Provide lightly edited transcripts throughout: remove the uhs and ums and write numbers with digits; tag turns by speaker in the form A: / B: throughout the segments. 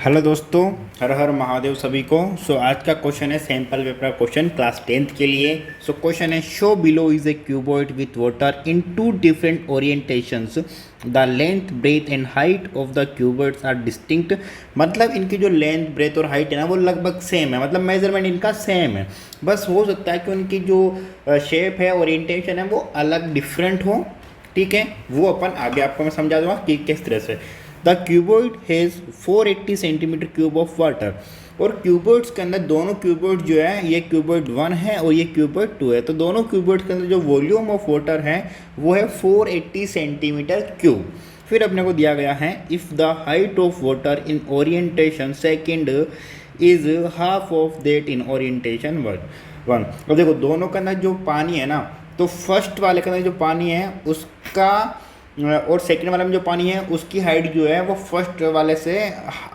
A: Hello दोस्तों, हर हर महादेव सभी को। आज का क्वेश्चन है sample paper question class 10th के लिए। क्वेश्चन है show below is a cuboid with water in two different orientations. The length breadth and height of the cuboids are distinct. मतलब इनकी जो लेंथ ब्रेथ और हाइट है ना वो लगभग सेम है, मतलब मेजरमेंट इनका सेम है। बस हो सकता है कि उनकी जो शेप है, ओरिएंटेशन है, वो अलग डिफरेंट हो। ठीक है, वो अपन आगे आपको मैं समझा दूंगा कि किस तरह से। The cuboid has 480 centimetre cube of water. और क्यूबॉइड्स के अंदर दोनों क्यूबॉइड जो है, ये क्यूबॉइड 1 है और ये क्यूबॉइड 2 है, तो दोनों क्यूबॉइड्स के अंदर जो वॉल्यूम ऑफ वाटर है वो है 480 सेंटीमीटर क्यूब। फिर अपने को दिया गया है if the height of water in orientation second is half of that in orientation one. और देखो दोनों के अंदर जो पानी है ना, तो फर्स्ट वाले के अंदर जो पानी है उसका और सेकंड वाले में जो पानी है उसकी हाइट जो है वो फर्स्ट वाले से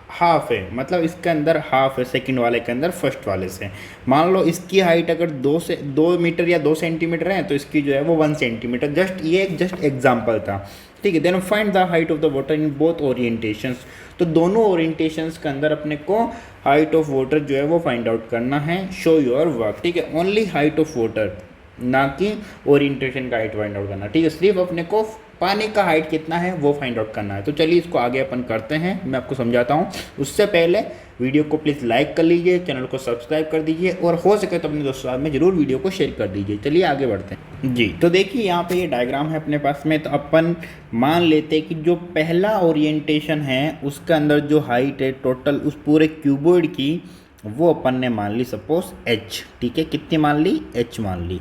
A: हाफ है। मतलब इसके अंदर हाफ है सेकंड वाले के अंदर फर्स्ट वाले से। मान लो इसकी हाइट अगर 2 मीटर या 2 सेंटीमीटर है तो इसकी जो है वो 1 सेंटीमीटर। जस्ट एग्जाम्पल था। ठीक है, then find the height of the water in both orientations. तो दोनों ओरिएंटेशंस के अंदर अपने को हाइट ऑफ वाटर जो है वो फाइंड आउट करना है। Show your work. ठीक है, ओनली हाइट ऑफ वाटर, ना कि ओरिएंटेशन का हाइट फाइंड आउट करना। ठीक है, सिर्फ अपने को पानी का हाइट कितना है वो फाइंड आउट करना है। तो चलिए इसको आगे अपन करते हैं, मैं आपको समझाता हूँ। उससे पहले वीडियो को प्लीज़ लाइक कर लीजिए, चैनल को सब्सक्राइब कर दीजिए और हो सके तो अपने दोस्तों में ज़रूर वीडियो को शेयर कर दीजिए। चलिए आगे बढ़ते हैं जी। तो देखिए यहाँ पे ये डायग्राम है अपने पास में। तो अपन मान लेते हैं कि जो पहला ओरिएंटेशन है उसके अंदर जो हाइट है टोटल उस पूरे क्यूबॉइड की, वो अपन ने मान ली सपोज h। ठीक है, कितनी मान ली? h मान ली,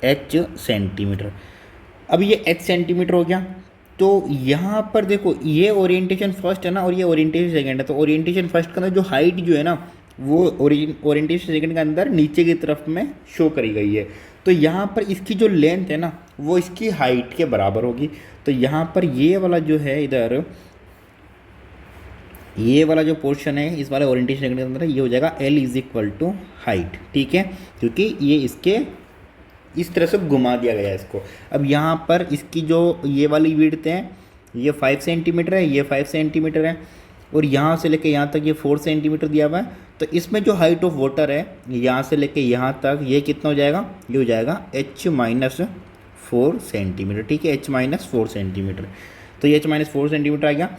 A: h सेंटीमीटर। अब ये h सेंटीमीटर हो गया। तो यहाँ पर देखो ये ओरिएंटेशन फर्स्ट है ना और ये ओरिएंटेशन सेकंड है। तो ओरिएंटेशन फर्स्ट के अंदर जो हाइट जो है ना वो ओरिएंटेशन सेकंड के अंदर नीचे की तरफ में शो करी गई है। तो यहाँ पर इसकी जो लेंथ है ना वो इसकी हाइट के बराबर होगी। तो यहाँ पर ये वाला जो है इधर, ये वाला जो पोर्शन है इस वाले ओरिएंटेशन सेकंड के अंदर ये हो जाएगा L is equal to height. ठीक है, क्योंकि ये इसके इस तरह से घुमा दिया गया है इसको। अब यहाँ पर इसकी जो ये वाली विड्थ है ये 5 सेंटीमीटर है, ये 5 सेंटीमीटर है और यहाँ से लेके यहाँ तक ये 4 सेंटीमीटर दिया हुआ है। तो इसमें जो हाइट ऑफ वाटर है यहाँ से लेके यहाँ तक ये कितना हो जाएगा? ये हो जाएगा h-4 सेंटीमीटर। ठीक है, h-4 सेंटीमीटर। तो ये h-4 सेंटीमीटर आ गया।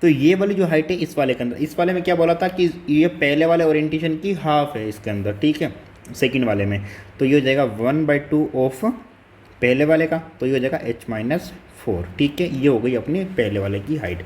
A: तो ये वाली जो हाइट है इस वाले के अंदर, इस वाले में क्या बोला था कि ये पहले वाले ओरिएंटेशन की हाफ है इसके अंदर। ठीक है, सेकंड वाले में तो ये हो जाएगा 1/2 ऑफ पहले वाले का, तो ये हो जाएगा h-4। ठीक है, ये हो गई अपनी पहले वाले की हाइट।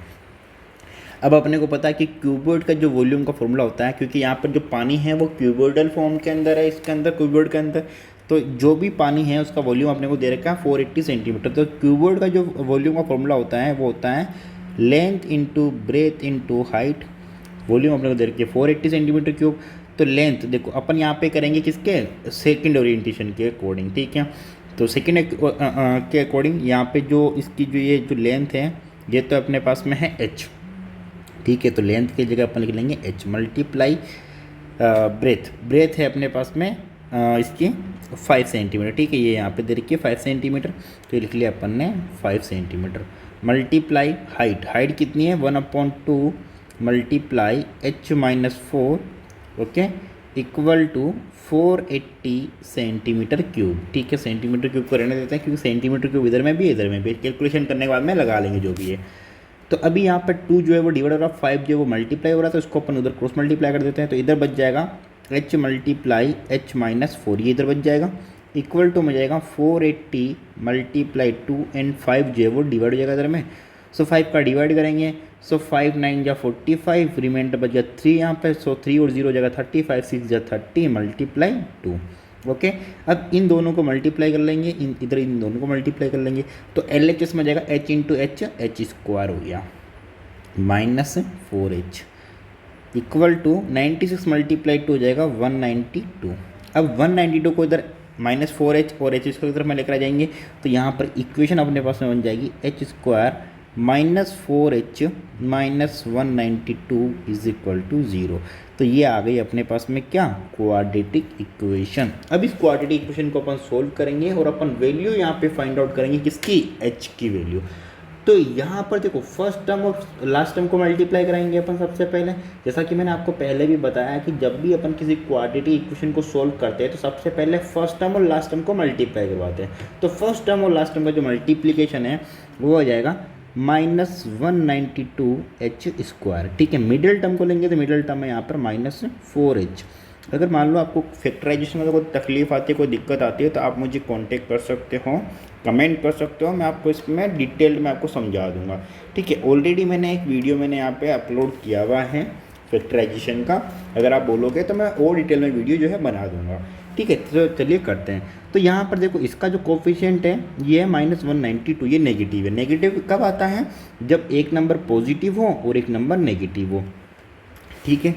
A: अब अपने को पता है कि क्यूबॉइड का जो वॉल्यूम का फॉर्मूला होता है, क्योंकि यहाँ पर जो पानी है वो क्यूबॉइडल फॉर्म के अंदर है, इसके अंदर क्यूबॉइड के अंदर। तो जो भी पानी है उसका वॉल्यूम अपने को दे रखा है 480 सेंटीमीटर। तो क्यूबॉइड का जो वॉल्यूम का फॉर्मूला होता है वो होता है length into breadth into height. Volume अपने को दे रखी है 480 सेंटीमीटर क्यूब। तो लेंथ देखो अपन यहाँ पे करेंगे किसके? सेकंड ओरिएंटेशन के अकॉर्डिंग। ठीक है, तो सेकंड के अकॉर्डिंग यहाँ पे जो इसकी जो ये जो लेंथ है ये तो अपने पास में है h। ठीक है, तो लेंथ की जगह अपन लिख लेंगे h मल्टीप्लाई ब्रेथ है अपने पास में इसकी 5 सेंटीमीटर। ठीक है, ये यहाँ पे दे रखी है 5 सेंटीमीटर, तो ये लिख लिया अपन ने 5 सेंटीमीटर मल्टीप्लाई हाइट कितनी है? 1/2 multiply h-4 okay equal to 480 centimetre cube. ठीक है, सेंटीमीटर क्यूब को रहने देते हैं क्योंकि सेंटीमीटर क्यूब इधर में भी इधर में भी कैलकुलेशन करने के बाद में लगा लेंगे जो भी है। तो अभी यहाँ पर 2 जो है वो डिवाइड हो रहा है, 5 जो है वो मल्टीप्लाई हो रहा है, तो इसको अपन उधर क्रॉस मल्टीप्लाई कर देते हैं। तो इधर बच जाएगा h मल्टीप्लाई h-4, ये इधर बच जाएगा इक्वल टू में जाएगा 480 मल्टीप्लाई 2 एंड 5 जो है वो डिवाइड हो जाएगा इधर में। सो 5 का डिवाइड करेंगे, सो 5 9 जा 45, रिमाइंडर बच गया 3 यहाँ पे। सो 3 और 0 जगह 35, 6 जा 30 मल्टीप्लाई 2। ओके, अब इन दोनों को मल्टीप्लाई कर लेंगे, इधर इन दोनों को मल्टीप्लाई कर लेंगे। तो LHS में जाएगा h इंटू h स्क्वायर हो गया -4h इक्वल टू 96 मल्टीप्लाई 2 हो जाएगा 192। अब 192 को इधर -4h और h स्क्वायर की तरफ में लेकर आ जाएंगे। तो यहाँ पर इक्वेशन अपने पास में बन जाएगी h square -4h -192 is equal to 0। तो ये आ गई अपने पास में क्या? Quadratic equation. अब इस क्वाड्रेटिक इक्वेशन को अपन सोल्व करेंगे और अपन वैल्यू यहाँ पे फाइंड आउट करेंगे किसकी? h की वैल्यू। तो यहाँ पर देखो फर्स्ट टर्म और लास्ट टर्म को मल्टीप्लाई कराएंगे अपन सबसे पहले। जैसा कि मैंने आपको पहले भी बताया कि जब भी अपन किसी क्वाड्रेटिक इक्वेशन को सोल्व करते हैं तो सबसे पहले फर्स्ट टर्म और लास्ट टर्म को मल्टीप्लाई करवाते हैं। तो फर्स्ट टर्म और लास्ट टर्म का जो मल्टीप्लीकेशन है वो हो जाएगा -192h²। ठीक है, मिडिल टर्म को लेंगे तो मिडिल टर्म है यहाँ पर -4h। अगर मान लो आपको फैक्टराइजेशन में कोई तकलीफ आती है, कोई दिक्कत आती है, तो आप मुझे कांटेक्ट कर सकते हो, कमेंट कर सकते हो, मैं आपको इसमें डिटेल में आपको समझा दूंगा। ठीक है, ऑलरेडी मैंने एक वीडियो यहाँ पे अपलोड किया हुआ है फैक्टराइजेशन का, अगर आप बोलोगे तो मैं और डिटेल में वीडियो जो है बना दूंगा। ठीक है, तो चलिए करते हैं। तो यहाँ पर देखो इसका जो कोफिशिएंट है ये है -192, ये नेगेटिव है। नेगेटिव कब आता है? जब एक नंबर पॉजिटिव हो और एक नंबर नेगेटिव हो। ठीक है,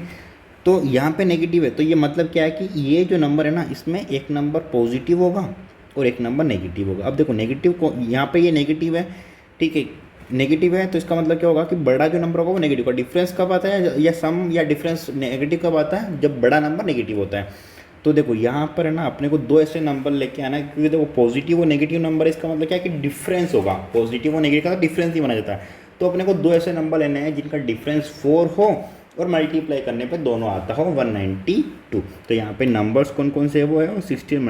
A: तो यहाँ पे नेगेटिव है, तो ये मतलब क्या है कि ये जो नंबर है ना, इसमें एक नंबर पॉजिटिव होगा और एक नंबर नेगेटिव होगा। अब देखो नेगेटिव को यहाँ पे ये नेगेटिव है। ठीक है, नेगेटिव है तो इसका मतलब क्या होगा कि बड़ा जो नंबर होगा वो नेगेटिव का। डिफरेंस कब आता है, या सम या डिफरेंस नेगेटिव कब आता है? जब बड़ा नंबर नेगेटिव होता है। तो देखो यहाँ पर है ना, अपने को दो ऐसे नंबर लेके आना है, क्योंकि देखो पॉजिटिव और नेगेटिव नंबर, इसका मतलब क्या है कि डिफरेंस होगा। पॉजिटिव और नेगेटिव का तो डिफरेंस ही माना जाता है। तो अपने को दो ऐसे नंबर लेने हैं जिनका डिफरेंस 4 हो और मल्टीप्लाई करने पे दोनों आता हो 192। तो यहाँ पे नंबर्स कौन कौन से वो है, 16 ×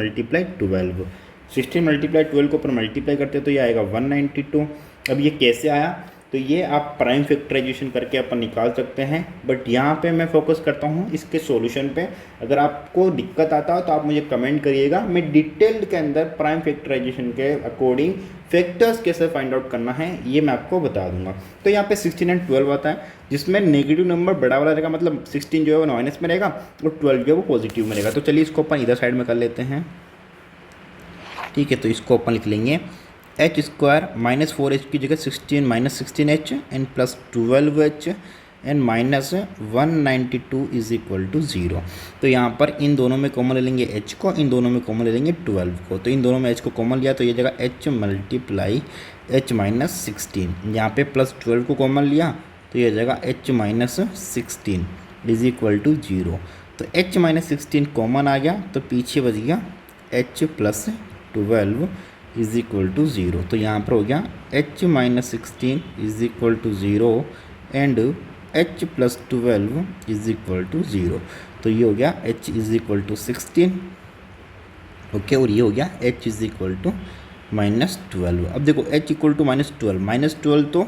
A: 12। 16 × 12 को ऊपर मल्टीप्लाई करते हैं तो ये आएगा 192। अब ये कैसे आया? तो ये आप प्राइम फैक्टराइजेशन करके अपन निकाल सकते हैं, बट यहाँ पे मैं फोकस करता हूँ इसके सॉल्यूशन पे। अगर आपको दिक्कत आता हो तो आप मुझे कमेंट करिएगा, मैं डिटेल्ड के अंदर प्राइम फैक्टराइजेशन के अकॉर्डिंग फैक्टर्स कैसे फाइंड आउट करना है ये मैं आपको बता दूंगा। तो यहाँ पे 16 और 12 आता है, जिसमें नेगेटिव नंबर बड़ा वाला रहेगा, मतलब 16 जो है वो माइनस में रहेगा और 12 जो है वो पॉजिटिव में रहेगा। तो चलिए इसको अपन इधर साइड में कर लेते हैं। ठीक है, तो इसको अपन लिख लेंगे h² -4h की जगह 16 -16h एंड +12h एंड -192 = 0। तो यहाँ पर इन दोनों में कॉमन ले लेंगे h को, इन दोनों में कॉमन ले लेंगे 12 को। तो इन दोनों में h को कॉमन लिया तो ये जगह h × h -16। यहाँ पे +12 को कॉमन लिया तो ये जगह h -16 = 0। तो h -16 कॉमन आ गया तो पीछे बच गया h +12 = 0। तो यहाँ पर हो गया h -16 = 0 एंड h +12 = 0। तो ये हो गया h = 16। ओके, और ये हो गया h = -12। अब देखो h = -12 तो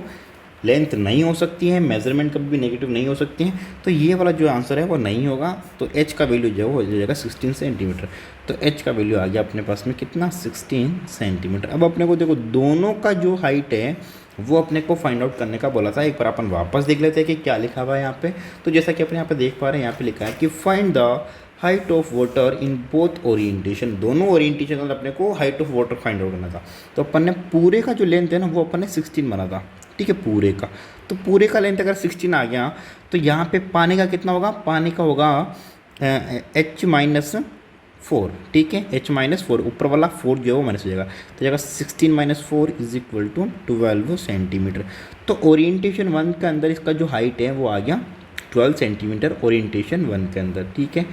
A: लेंथ नहीं हो सकती है, मेजरमेंट कभी भी नेगेटिव नहीं हो सकती है, तो ये वाला जो आंसर है वो नहीं होगा। तो h का वैल्यू जो है वो हो जाएगा 16 सेंटीमीटर। तो h का वैल्यू आ गया अपने पास में कितना, 16 सेंटीमीटर। अब अपने को देखो दोनों का जो हाइट है वो अपने को फाइंड आउट करने का बोला था। एक बार अपन वापस देख लेते हैं कि क्या लिखा हुआ है यहाँ पे। तो जैसा कि अपने यहाँ पे देख पा रहे हैं, यहाँ पे लिखा है कि find the height of water in both orientation. दोनों ओरिएंटेशन में अपने को height of water find out करना था। तो अपन ने पूरे का जो लेंथ है ना वो अपन ने 16 बना था। ठीक है, पूरे का, तो पूरे का लेंथ अगर 16 आ गया तो यहाँ पे पानी का कितना होगा? पानी का होगा h -4। ठीक है, h -4, ऊपर वाला 4 जो है वो माइनस हो जाएगा, तो जाएगा 16 - 4 = 12 सेंटीमीटर। तो ओरिएंटेशन 1 के अंदर इसका जो हाइट है वो आ गया 12 सेंटीमीटर ओरिएंटेशन 1 के अंदर। ठीक है,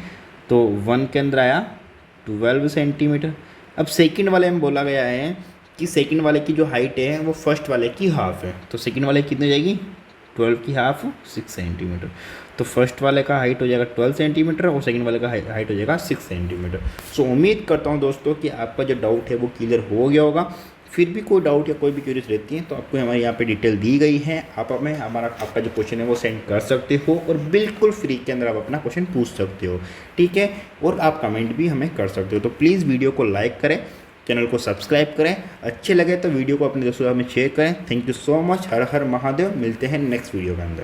A: तो 1 के अंदर आया 12 सेंटीमीटर। अब सेकंड वाले में बोला गया है कि सेकंड वाले की जो हाइट है वो फर्स्ट वाले की हाफ है। तो सेकंड वाले की कितनी हो जाएगी? 12 की हाफ 6 सेंटीमीटर। तो फर्स्ट वाले का हाइट हो जाएगा 12 सेंटीमीटर और सेकंड वाले का हाइट हो जाएगा 6 सेंटीमीटर। सो उम्मीद करता हूँ दोस्तों कि आपका जो डाउट है वो क्लियर हो गया होगा। फिर भी कोई डाउट या कोई भी क्वेरीज रहती है तो आपको हमारे यहाँ पे डिटेल दी गई है, आप हमें आपका जो क्वेश्चन है वो सेंड कर सकते हो और बिल्कुल फ्री के अंदर आप अपना क्वेश्चन पूछ सकते हो। ठीक है, और आप कमेंट भी हमें कर सकते हो। तो प्लीज़ वीडियो को लाइक करें, चैनल को सब्सक्राइब करें, अच्छे लगे तो वीडियो को अपने दोस्तों में शेयर करें। Thank you so much. Har Har Mahadev. मिलते हैं नेक्स्ट वीडियो के अंदर।